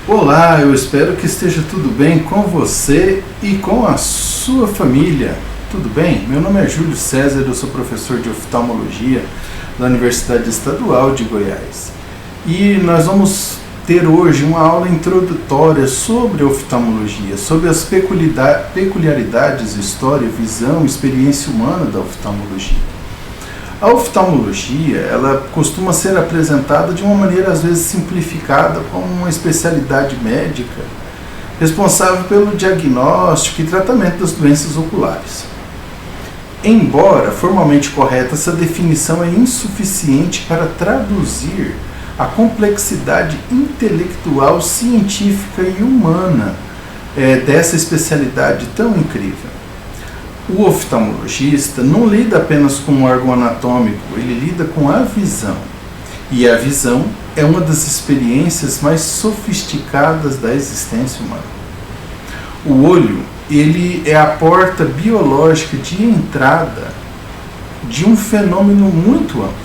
Olá, eu espero que esteja tudo bem com você e com a sua família. Tudo bem? Meu nome é Júlio César, eu sou professor de oftalmologia da Universidade Estadual de Goiás. E nós vamos ter hoje uma aula introdutória sobre oftalmologia, sobre as peculiaridades, história, visão, experiência humana da oftalmologia. A oftalmologia, ela costuma ser apresentada de uma maneira às vezes simplificada como uma especialidade médica responsável pelo diagnóstico e tratamento das doenças oculares. Embora formalmente correta, essa definição é insuficiente para traduzir a complexidade intelectual, científica e humana dessa especialidade tão incrível. O oftalmologista não lida apenas com o órgão anatômico, ele lida com a visão. E a visão é uma das experiências mais sofisticadas da existência humana. O olho, ele é a porta biológica de entrada de um fenômeno muito amplo.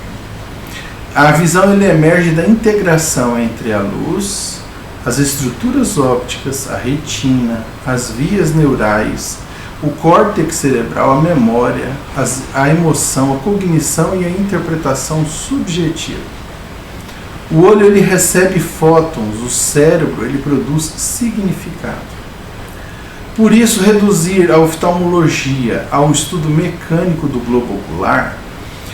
A visão ele emerge da integração entre a luz, as estruturas ópticas, a retina, as vias neurais, o córtex cerebral, a memória, a emoção, a cognição e a interpretação subjetiva. O olho ele recebe fótons, o cérebro ele produz significado. Por isso, reduzir a oftalmologia ao estudo mecânico do globo ocular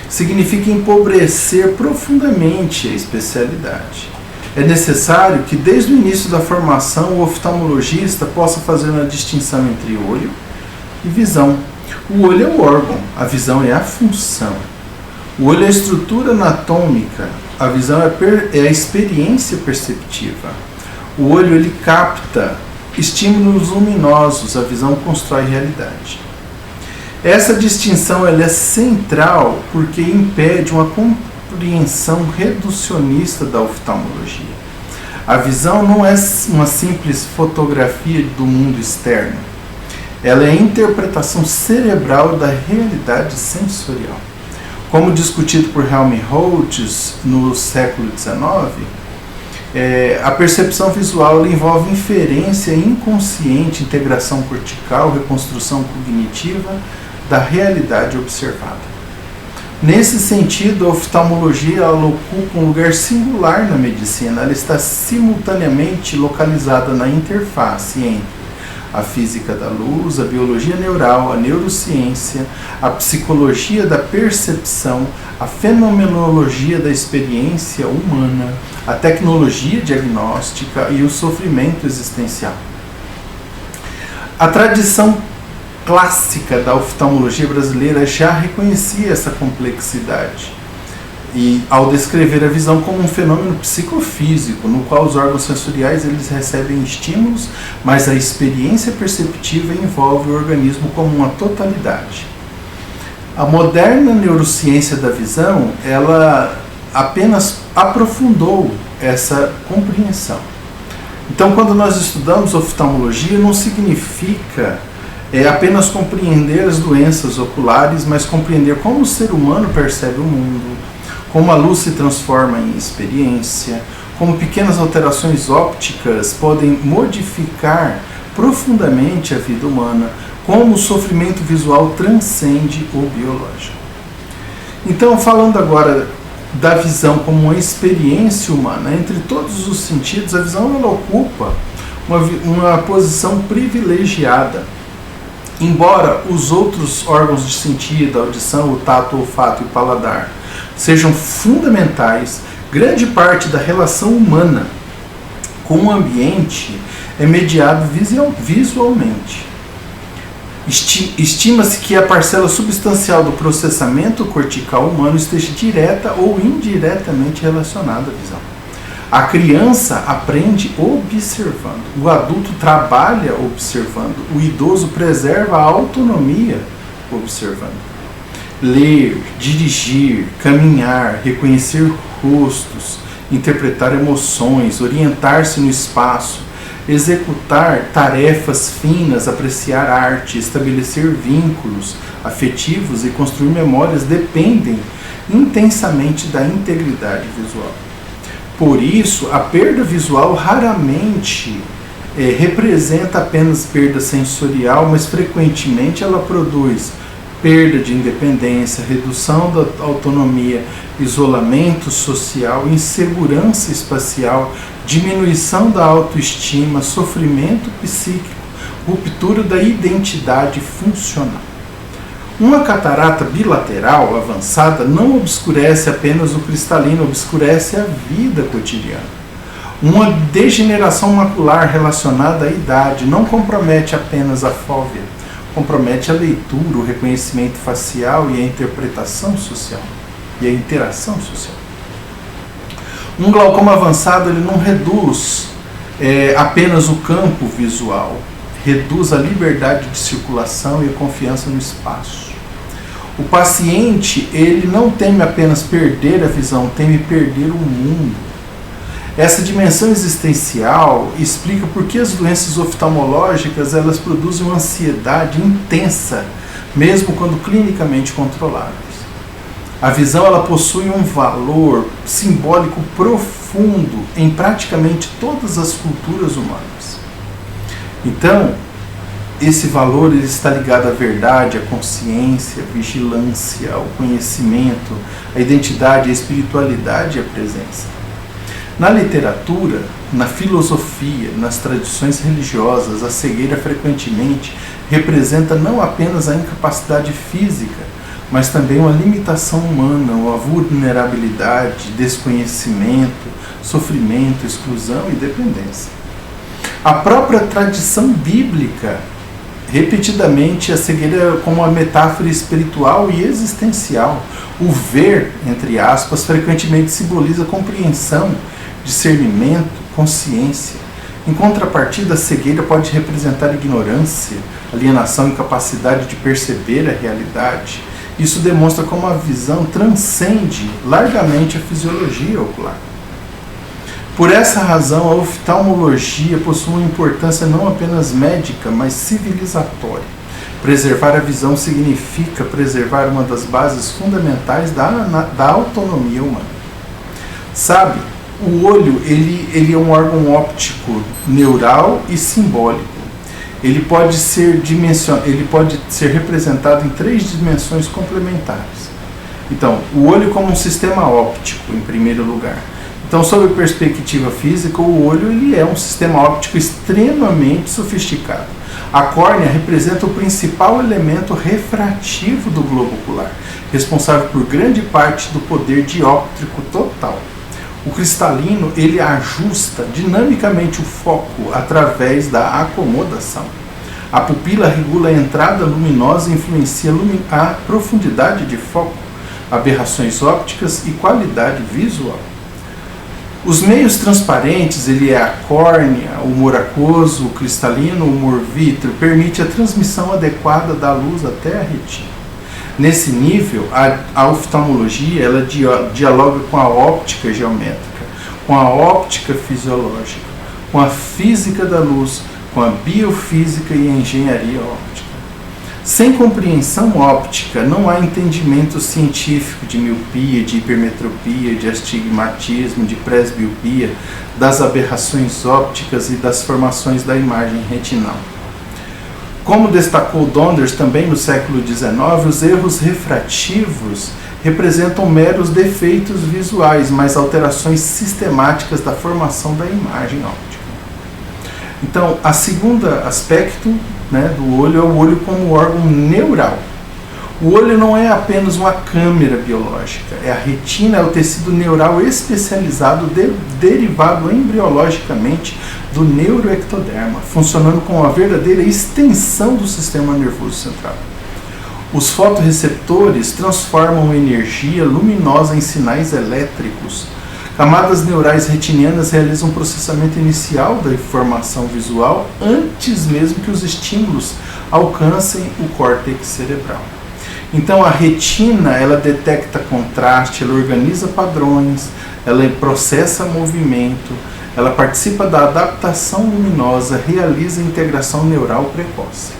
significa empobrecer profundamente a especialidade. É necessário que desde o início da formação o oftalmologista possa fazer uma distinção entre olho e visão. O olho é o órgão, a visão é a função. O olho é a estrutura anatômica, a visão é a experiência perceptiva. O olho ele capta estímulos luminosos, a visão constrói realidade. Essa distinção ela é central porque impede uma compreensão reducionista da oftalmologia. A visão não é uma simples fotografia do mundo externo. Ela é a interpretação cerebral da realidade sensorial. Como discutido por Helmholtz no século XIX, a percepção visual envolve inferência inconsciente, integração cortical, reconstrução cognitiva da realidade observada. Nesse sentido, a oftalmologia ela ocupa um lugar singular na medicina. Ela está simultaneamente localizada na interface entre a física da luz, a biologia neural, a neurociência, a psicologia da percepção, a fenomenologia da experiência humana, a tecnologia diagnóstica e o sofrimento existencial. A tradição clássica da oftalmologia brasileira já reconhecia essa complexidade e ao descrever a visão como um fenômeno psicofísico, no qual os órgãos sensoriais eles recebem estímulos, mas a experiência perceptiva envolve o organismo como uma totalidade. A moderna neurociência da visão, ela apenas aprofundou essa compreensão. Então, quando nós estudamos oftalmologia, não significa apenas compreender as doenças oculares, mas compreender como o ser humano percebe o mundo, como a luz se transforma em experiência, como pequenas alterações ópticas podem modificar profundamente a vida humana, como o sofrimento visual transcende o biológico. Então, falando agora da visão como uma experiência humana, entre todos os sentidos, a visão ela ocupa uma posição privilegiada. Embora os outros órgãos de sentido, a audição, o tato, o olfato e o paladar, sejam fundamentais, grande parte da relação humana com o ambiente é mediado visualmente. Estima-se que a parcela substancial do processamento cortical humano esteja direta ou indiretamente relacionada à visão. A criança aprende observando, o adulto trabalha observando, o idoso preserva a autonomia observando. Ler, dirigir, caminhar, reconhecer rostos, interpretar emoções, orientar-se no espaço, executar tarefas finas, apreciar arte, estabelecer vínculos afetivos e construir memórias dependem intensamente da integridade visual. Por isso, a perda visual raramente representa apenas perda sensorial, mas frequentemente ela produz perda de independência, redução da autonomia, isolamento social, insegurança espacial, diminuição da autoestima, sofrimento psíquico, ruptura da identidade funcional. Uma catarata bilateral avançada não obscurece apenas o cristalino, obscurece a vida cotidiana. Uma degeneração macular relacionada à idade não compromete apenas a fóvea, compromete a leitura, o reconhecimento facial e a interpretação social e a interação social. Um glaucoma avançado ele não reduz apenas o campo visual, reduz a liberdade de circulação e a confiança no espaço. O paciente ele não teme apenas perder a visão, teme perder o mundo. Essa dimensão existencial explica por que as doenças oftalmológicas elas produzem uma ansiedade intensa, mesmo quando clinicamente controladas. A visão ela possui um valor simbólico profundo em praticamente todas as culturas humanas. Então, esse valor ele está ligado à verdade, à consciência, à vigilância, ao conhecimento, à identidade, à espiritualidade e à presença. Na literatura, na filosofia, nas tradições religiosas, a cegueira frequentemente representa não apenas a incapacidade física, mas também uma limitação humana, uma vulnerabilidade, desconhecimento, sofrimento, exclusão e dependência. A própria tradição bíblica, repetidamente, a cegueira como uma metáfora espiritual e existencial. O ver, entre aspas, frequentemente simboliza compreensão, discernimento, consciência. Em contrapartida, a cegueira pode representar ignorância, alienação e incapacidade de perceber a realidade. Isso demonstra como a visão transcende largamente a fisiologia ocular. Por essa razão, a oftalmologia possui uma importância não apenas médica, mas civilizatória. Preservar a visão significa preservar uma das bases fundamentais da autonomia humana. Sabe, o olho ele é um órgão óptico, neural e simbólico. Ele pode ser representado em 3 dimensões complementares. Então, o olho como um sistema óptico, em primeiro lugar. Então, sob a perspectiva física, o olho ele é um sistema óptico extremamente sofisticado. A córnea representa o principal elemento refrativo do globo ocular, responsável por grande parte do poder dióptrico total. O cristalino ele ajusta dinamicamente o foco através da acomodação. A pupila regula a entrada luminosa e influencia a profundidade de foco, aberrações ópticas e qualidade visual. Os meios transparentes, ele é a córnea, o humor aquoso, o cristalino, o humor vítreo, permite a transmissão adequada da luz até a retina. Nesse nível, a oftalmologia ela dialoga com a óptica geométrica, com a óptica fisiológica, com a física da luz, com a biofísica e a engenharia óptica. Sem compreensão óptica, não há entendimento científico de miopia, de hipermetropia, de astigmatismo, de presbiopia, das aberrações ópticas e das formações da imagem retinal. Como destacou Donders também no século XIX, os erros refrativos representam meros defeitos visuais, mas alterações sistemáticas da formação da imagem óptica. Então, o segundo aspecto do olho é o olho como órgão neural. O olho não é apenas uma câmera biológica, a retina é o tecido neural especializado derivado embriologicamente do neuroectoderma, funcionando como uma verdadeira extensão do sistema nervoso central. Os fotorreceptores transformam energia luminosa em sinais elétricos. Camadas neurais retinianas realizam o processamento inicial da informação visual antes mesmo que os estímulos alcancem o córtex cerebral. Então a retina, ela detecta contraste, ela organiza padrões, ela processa movimento, ela participa da adaptação luminosa, realiza integração neural precoce.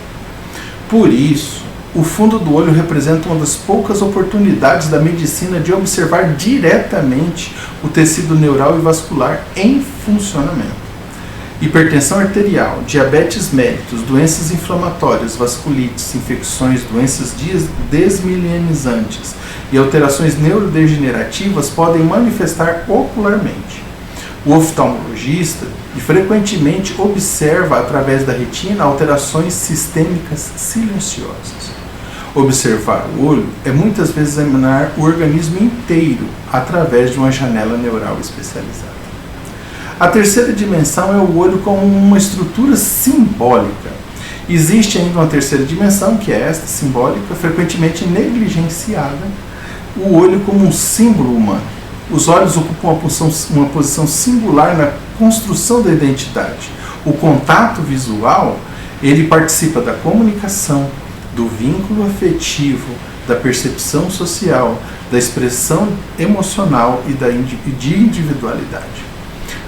Por isso, o fundo do olho representa uma das poucas oportunidades da medicina de observar diretamente o tecido neural e vascular em funcionamento. Hipertensão arterial, diabetes mellitus, doenças inflamatórias, vasculites, infecções, doenças desmielinizantes e alterações neurodegenerativas podem manifestar ocularmente. O oftalmologista frequentemente observa através da retina alterações sistêmicas silenciosas. Observar o olho é muitas vezes examinar o organismo inteiro através de uma janela neural especializada. A terceira dimensão é o olho como uma estrutura simbólica. Existe ainda uma terceira dimensão, que é esta, simbólica, frequentemente negligenciada, o olho como um símbolo humano. Os olhos ocupam uma posição singular na construção da identidade. O contato visual, ele participa da comunicação, do vínculo afetivo, da percepção social, da expressão emocional e de individualidade.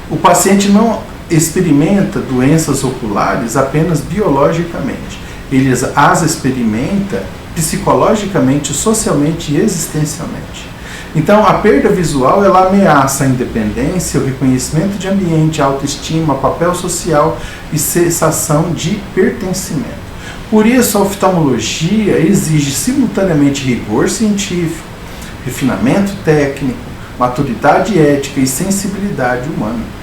O paciente não experimenta doenças oculares apenas biologicamente. Ele as experimenta psicologicamente, socialmente e existencialmente. Então, a perda visual, ela ameaça a independência, o reconhecimento de ambiente, a autoestima, papel social e sensação de pertencimento. Por isso, a oftalmologia exige simultaneamente rigor científico, refinamento técnico, maturidade ética e sensibilidade humana.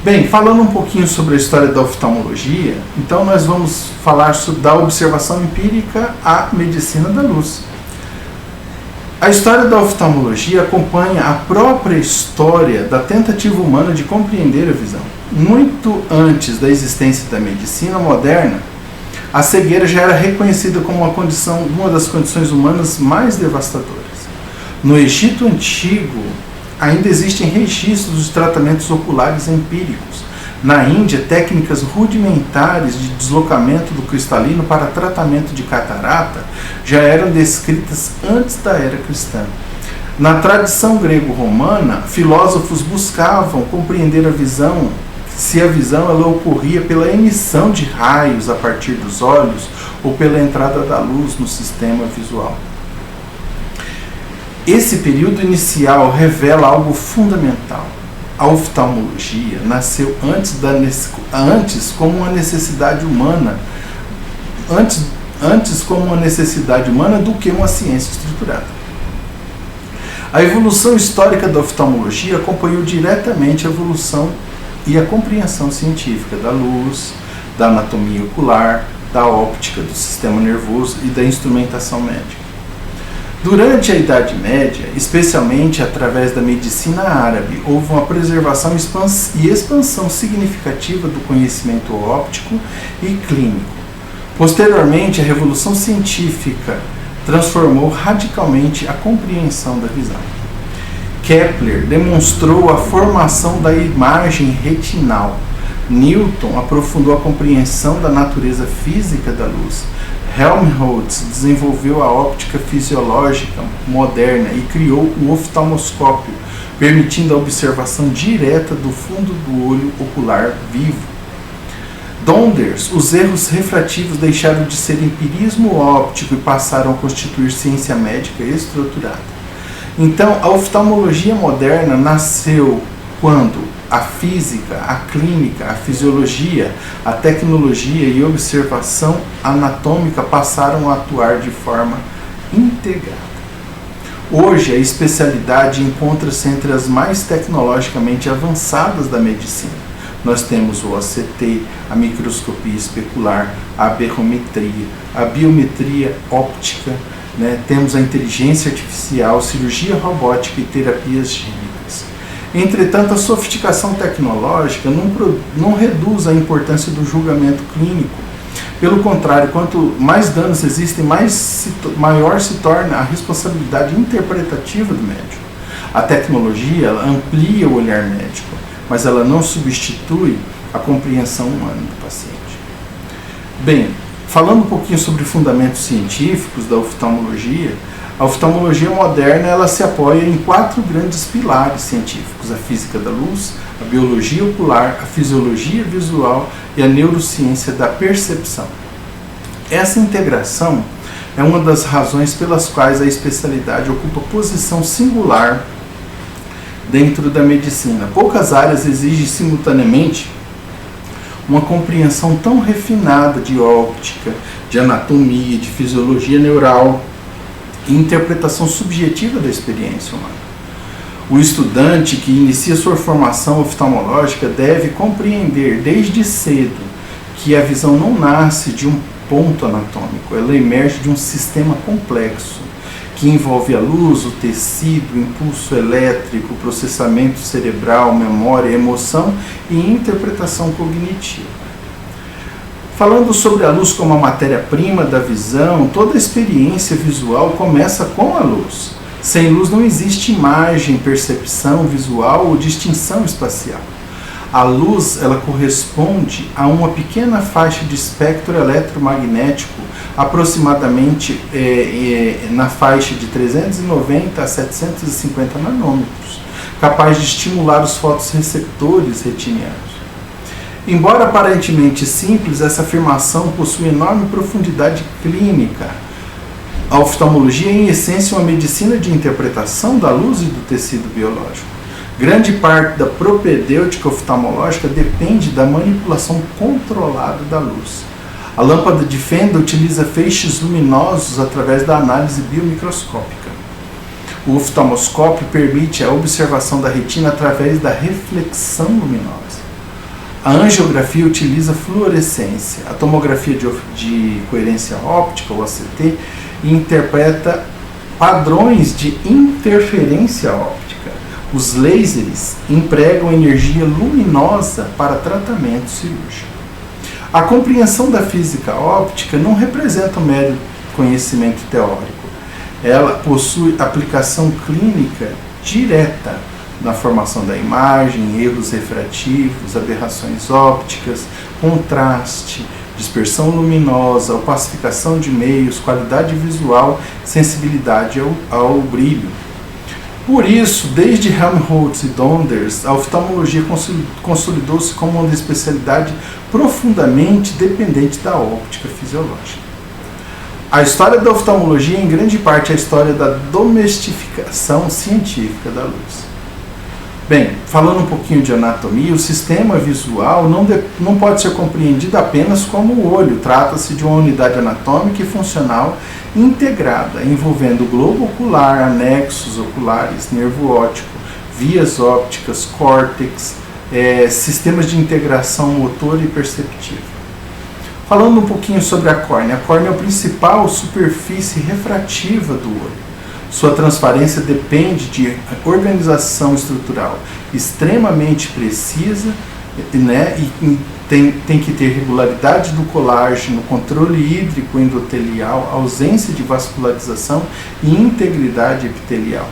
Bem, falando um pouquinho sobre a história da oftalmologia, então nós vamos falar da observação empírica à medicina da luz. A história da oftalmologia acompanha a própria história da tentativa humana de compreender a visão. Muito antes da existência da medicina moderna, a cegueira já era reconhecida como uma das condições humanas mais devastadoras. No Egito Antigo, ainda existem registros de tratamentos oculares empíricos. Na Índia, técnicas rudimentares de deslocamento do cristalino para tratamento de catarata já eram descritas antes da era cristã. Na tradição grego-romana, filósofos buscavam compreender a visão, se a visão ela ocorria pela emissão de raios a partir dos olhos ou pela entrada da luz no sistema visual. Esse período inicial revela algo fundamental. A oftalmologia nasceu antes como uma necessidade humana, antes como uma necessidade humana do que uma ciência estruturada. A evolução histórica da oftalmologia acompanhou diretamente a evolução e a compreensão científica da luz, da anatomia ocular, da óptica, do sistema nervoso e da instrumentação médica. Durante a Idade Média, especialmente através da medicina árabe, houve uma preservação e expansão significativa do conhecimento óptico e clínico. Posteriormente, a Revolução Científica transformou radicalmente a compreensão da visão. Kepler demonstrou a formação da imagem retinal. Newton aprofundou a compreensão da natureza física da luz. Helmholtz desenvolveu a óptica fisiológica moderna e criou o oftalmoscópio, permitindo a observação direta do fundo do olho ocular vivo. Donders, os erros refrativos deixaram de ser empirismo óptico e passaram a constituir ciência médica estruturada. Então, a oftalmologia moderna nasceu quando a física, a clínica, a fisiologia, a tecnologia e a observação anatômica passaram a atuar de forma integrada. Hoje, a especialidade encontra-se entre as mais tecnologicamente avançadas da medicina. Nós temos o OCT, a microscopia especular, a aberrometria, a biometria óptica, temos a inteligência artificial, cirurgia robótica e terapias gênicas. Entretanto, a sofisticação tecnológica não reduz a importância do julgamento clínico. Pelo contrário, quanto mais danos existem, maior se torna a responsabilidade interpretativa do médico. A tecnologia ela amplia o olhar médico, mas ela não substitui a compreensão humana do paciente. Bem, falando um pouquinho sobre fundamentos científicos da oftalmologia, a oftalmologia moderna ela se apoia em 4 grandes pilares científicos: a física da luz, a biologia ocular, a fisiologia visual e a neurociência da percepção. Essa integração é uma das razões pelas quais a especialidade ocupa posição singular dentro da medicina. Poucas áreas exigem simultaneamente uma compreensão tão refinada de óptica, de anatomia, de fisiologia neural e interpretação subjetiva da experiência humana. O estudante que inicia sua formação oftalmológica deve compreender desde cedo que a visão não nasce de um ponto anatômico, ela emerge de um sistema complexo que envolve a luz, o tecido, o impulso elétrico, o processamento cerebral, memória, emoção e interpretação cognitiva. Falando sobre a luz como a matéria-prima da visão, toda experiência visual começa com a luz. Sem luz não existe imagem, percepção visual ou distinção espacial. A luz, ela corresponde a uma pequena faixa de espectro eletromagnético, aproximadamente na faixa de 390 a 750 nanômetros, capaz de estimular os fotorreceptores retinianos. Embora aparentemente simples, essa afirmação possui enorme profundidade clínica. A oftalmologia é, em essência, uma medicina de interpretação da luz e do tecido biológico. Grande parte da propedêutica oftalmológica depende da manipulação controlada da luz. A lâmpada de fenda utiliza feixes luminosos através da análise biomicroscópica. O oftalmoscópio permite a observação da retina através da reflexão luminosa. A angiografia utiliza fluorescência. A tomografia de coerência óptica, ou ACT, interpreta padrões de interferência óptica. Os lasers empregam energia luminosa para tratamento cirúrgico. A compreensão da física óptica não representa um mero conhecimento teórico. Ela possui aplicação clínica direta na formação da imagem, erros refrativos, aberrações ópticas, contraste, dispersão luminosa, opacificação de meios, qualidade visual, sensibilidade ao brilho. Por isso, desde Helmholtz e Donders, a oftalmologia consolidou-se como uma especialidade profundamente dependente da óptica fisiológica. A história da oftalmologia é, em grande parte, a história da domesticação científica da luz. Bem, falando um pouquinho de anatomia, o sistema visual não pode ser compreendido apenas como o olho. Trata-se de uma unidade anatômica e funcional integrada, envolvendo o globo ocular, anexos oculares, nervo óptico, vias ópticas, córtex, sistemas de integração motor e perceptiva. Falando um pouquinho sobre a córnea é a principal superfície refrativa do olho. Sua transparência depende de organização estrutural extremamente precisa, né, e tem que ter regularidade do colágeno, controle hídrico endotelial, ausência de vascularização e integridade epitelial.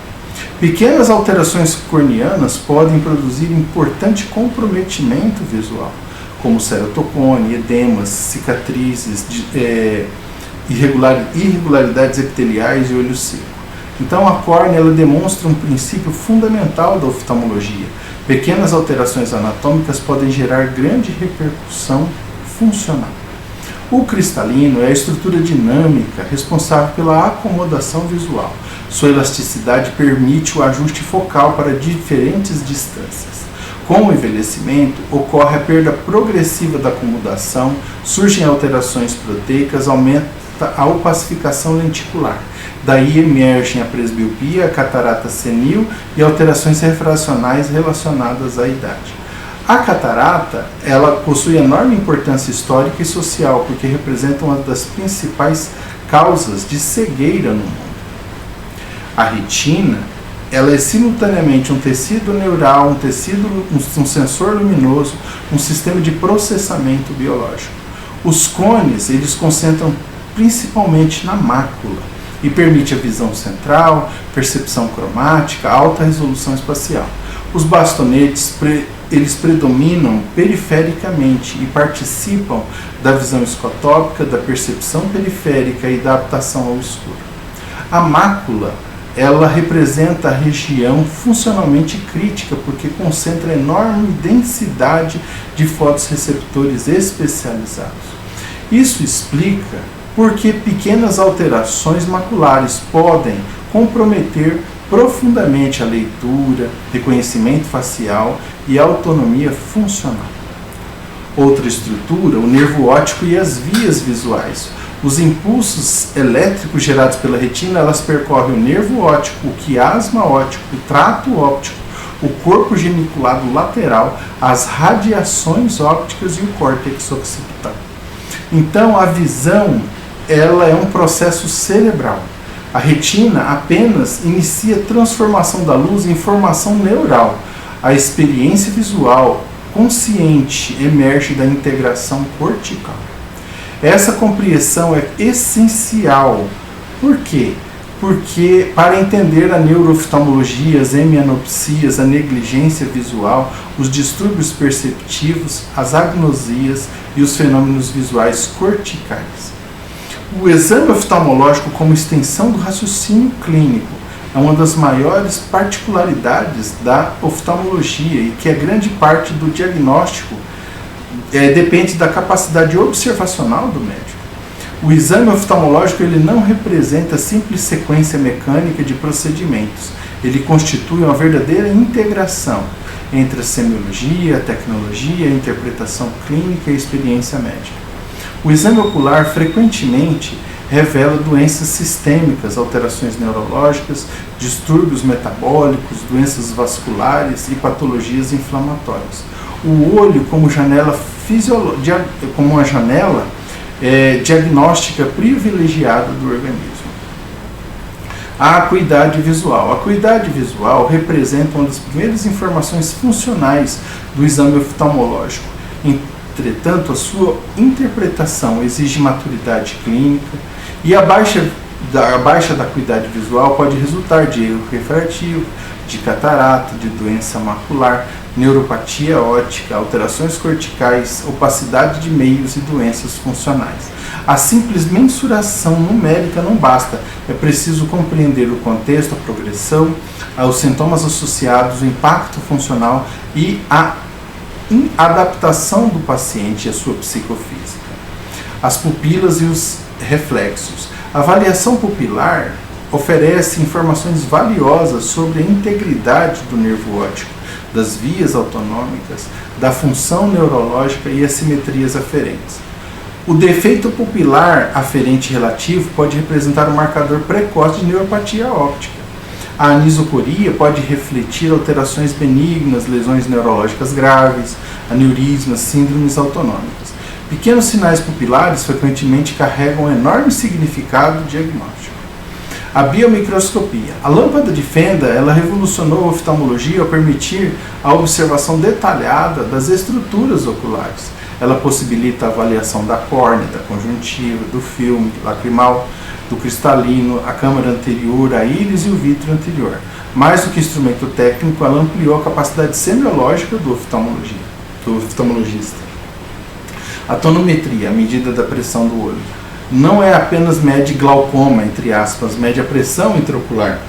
Pequenas alterações corneanas podem produzir importante comprometimento visual, como ceratocone, edemas, cicatrizes, irregularidades epiteliais e olho seco. Então, a córnea ela demonstra um princípio fundamental da oftalmologia. Pequenas alterações anatômicas podem gerar grande repercussão funcional. O cristalino é a estrutura dinâmica responsável pela acomodação visual. Sua elasticidade permite o ajuste focal para diferentes distâncias. Com o envelhecimento, ocorre a perda progressiva da acomodação, surgem alterações proteicas, aumenta a opacificação lenticular. Daí emergem a presbiopia, a catarata senil e alterações refracionais relacionadas à idade. A catarata, ela possui enorme importância histórica e social, porque representa uma das principais causas de cegueira no mundo. A retina, ela é simultaneamente um tecido neural, um sensor luminoso, um sistema de processamento biológico. Os cones, eles concentram principalmente na mácula e permite a visão central, percepção cromática, alta resolução espacial. Os bastonetes, eles predominam perifericamente e participam da visão escotópica, da percepção periférica e da adaptação ao escuro. A mácula, ela representa a região funcionalmente crítica, porque concentra enorme densidade de fotorreceptores especializados. Isso explica porque pequenas alterações maculares podem comprometer profundamente a leitura, reconhecimento facial e a autonomia funcional. Outra estrutura, o nervo óptico e as vias visuais. Os impulsos elétricos gerados pela retina, elas percorrem o nervo óptico, o quiasma óptico, o trato óptico, o corpo geniculado lateral, as radiações ópticas e o córtex occipital. Então, a visão, ela é um processo cerebral. A retina apenas inicia a transformação da luz em informação neural. A experiência visual consciente emerge da integração cortical. Essa compreensão é essencial. Por quê? Porque para entender a neurooftalmologia, as hemianopsias, a negligência visual, os distúrbios perceptivos, as agnosias e os fenômenos visuais corticais. O exame oftalmológico como extensão do raciocínio clínico é uma das maiores particularidades da oftalmologia e que a grande parte do diagnóstico depende da capacidade observacional do médico. O exame oftalmológico ele não representa simples sequência mecânica de procedimentos. Ele constitui uma verdadeira integração entre a semiologia, a tecnologia, a interpretação clínica e a experiência médica. O exame ocular frequentemente revela doenças sistêmicas, alterações neurológicas, distúrbios metabólicos, doenças vasculares e patologias inflamatórias. O olho como uma janela diagnóstica privilegiada do organismo. A acuidade visual. A acuidade visual representa uma das primeiras informações funcionais do exame oftalmológico. Entretanto, a sua interpretação exige maturidade clínica e a baixa da acuidade visual pode resultar de erro refrativo, de catarata, de doença macular, neuropatia óptica, alterações corticais, opacidade de meios e doenças funcionais. A simples mensuração numérica não basta, é preciso compreender o contexto, a progressão, os sintomas associados, o impacto funcional e a adaptação do paciente à sua psicofísica. As pupilas e os reflexos. A avaliação pupilar oferece informações valiosas sobre a integridade do nervo óptico, das vias autonômicas, da função neurológica e as simetrias aferentes. O defeito pupilar aferente relativo pode representar um marcador precoce de neuropatia óptica. A anisocoria pode refletir alterações benignas, lesões neurológicas graves, aneurismas, síndromes autonômicas. Pequenos sinais pupilares frequentemente carregam um enorme significado diagnóstico. A biomicroscopia. A lâmpada de Fenda ela revolucionou a oftalmologia ao permitir a observação detalhada das estruturas oculares. Ela possibilita a avaliação da córnea, da conjuntiva, do filme lacrimal, do cristalino, a câmara anterior, a íris e o vítreo anterior. Mais do que instrumento técnico, ela ampliou a capacidade semiológica do oftalmologista. A tonometria, a medida da pressão do olho, não é apenas mede glaucoma, entre aspas, mede a pressão intraocular.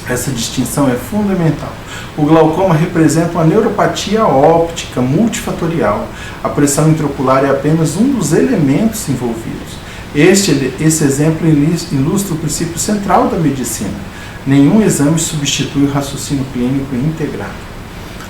Essa distinção é fundamental. O glaucoma representa uma neuropatia óptica multifatorial. A pressão intraocular é apenas um dos elementos envolvidos. Esse exemplo ilustra o princípio central da medicina. Nenhum exame substitui o raciocínio clínico integrado.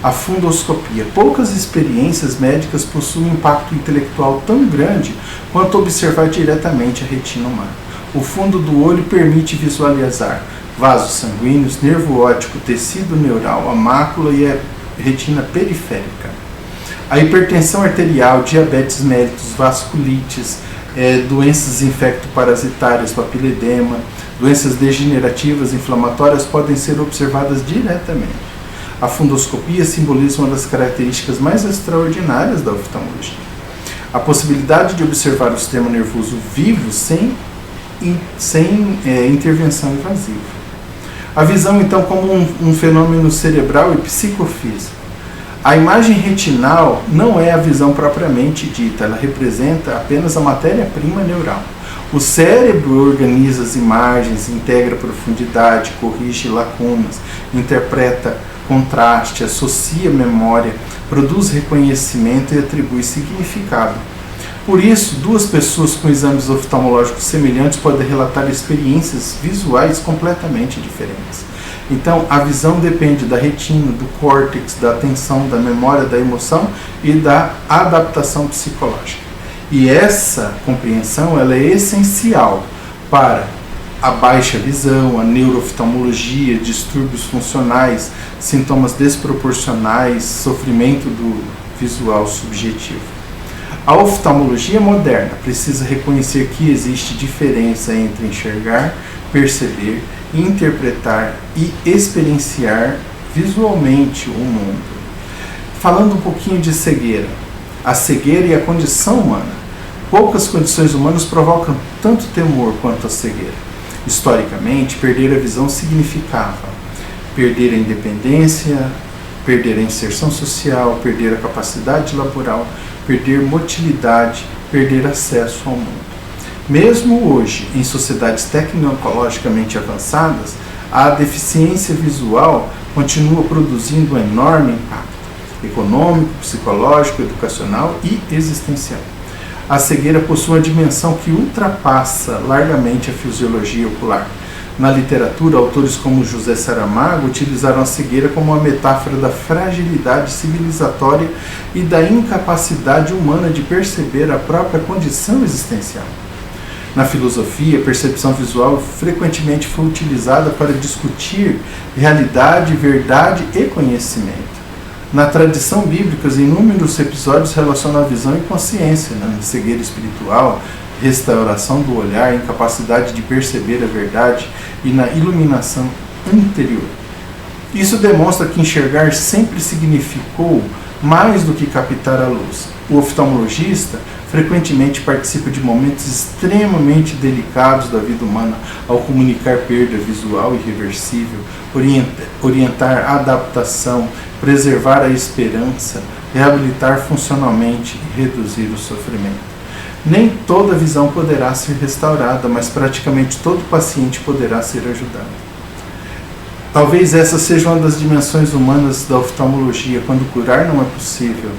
A fundoscopia. Poucas experiências médicas possuem um impacto intelectual tão grande quanto observar diretamente a retina humana. O fundo do olho permite visualizar vasos sanguíneos, nervo óptico, tecido neural, a mácula e a retina periférica. A hipertensão arterial, diabetes mellitus, vasculites, doenças infectoparasitárias, papiledema, doenças degenerativas inflamatórias podem ser observadas diretamente. A fundoscopia simboliza uma das características mais extraordinárias da oftalmologia. A possibilidade de observar o sistema nervoso vivo sem intervenção invasiva. A visão, então, como um fenômeno cerebral e psicofísico. A imagem retinal não é a visão propriamente dita, ela representa apenas a matéria-prima neural. O cérebro organiza as imagens, integra profundidade, corrige lacunas, interpreta contraste, associa memória, produz reconhecimento e atribui significado. Por isso, duas pessoas com exames oftalmológicos semelhantes podem relatar experiências visuais completamente diferentes. Então, a visão depende da retina, do córtex, da atenção, da memória, da emoção e da adaptação psicológica. E essa compreensão ela é essencial para a baixa visão, a neurooftalmologia, distúrbios funcionais, sintomas desproporcionais, sofrimento do visual subjetivo. A oftalmologia moderna precisa reconhecer que existe diferença entre enxergar, perceber, interpretar e experienciar visualmente o mundo. Falando um pouquinho de cegueira. A cegueira e a condição humana. Poucas condições humanas provocam tanto temor quanto a cegueira. Historicamente, perder a visão significava perder a independência, perder a inserção social, perder a capacidade laboral, perder motilidade, perder acesso ao mundo. Mesmo hoje, em sociedades tecnologicamente avançadas, a deficiência visual continua produzindo um enorme impacto econômico, psicológico, educacional e existencial. A cegueira possui uma dimensão que ultrapassa largamente a fisiologia ocular. Na literatura, autores como José Saramago utilizaram a cegueira como uma metáfora da fragilidade civilizatória e da incapacidade humana de perceber a própria condição existencial. Na filosofia, a percepção visual frequentemente foi utilizada para discutir realidade, verdade e conhecimento. Na tradição bíblica, inúmeros episódios relacionam a visão e consciência, na cegueira espiritual, restauração do olhar, incapacidade de perceber a verdade e na iluminação interior. Isso demonstra que enxergar sempre significou mais do que captar a luz. O oftalmologista frequentemente participa de momentos extremamente delicados da vida humana ao comunicar perda visual irreversível, orientar a adaptação, preservar a esperança, reabilitar funcionalmente e reduzir o sofrimento. Nem toda visão poderá ser restaurada, mas praticamente todo paciente poderá ser ajudado. Talvez essa seja uma das dimensões humanas da oftalmologia. Quando curar não é possível,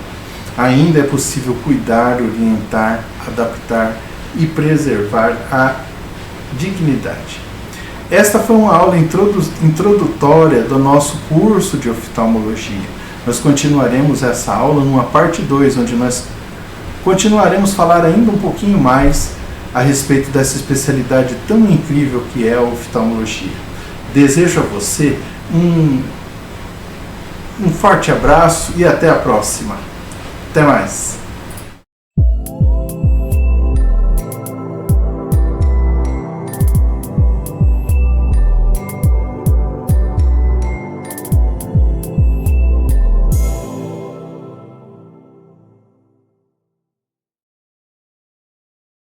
ainda é possível cuidar, orientar, adaptar e preservar a dignidade. Esta foi uma aula introdutória do nosso curso de oftalmologia. Nós continuaremos essa aula numa parte 2, onde nós continuaremos a falar ainda um pouquinho mais a respeito dessa especialidade tão incrível que é a oftalmologia. Desejo a você um forte abraço e até a próxima. Até mais!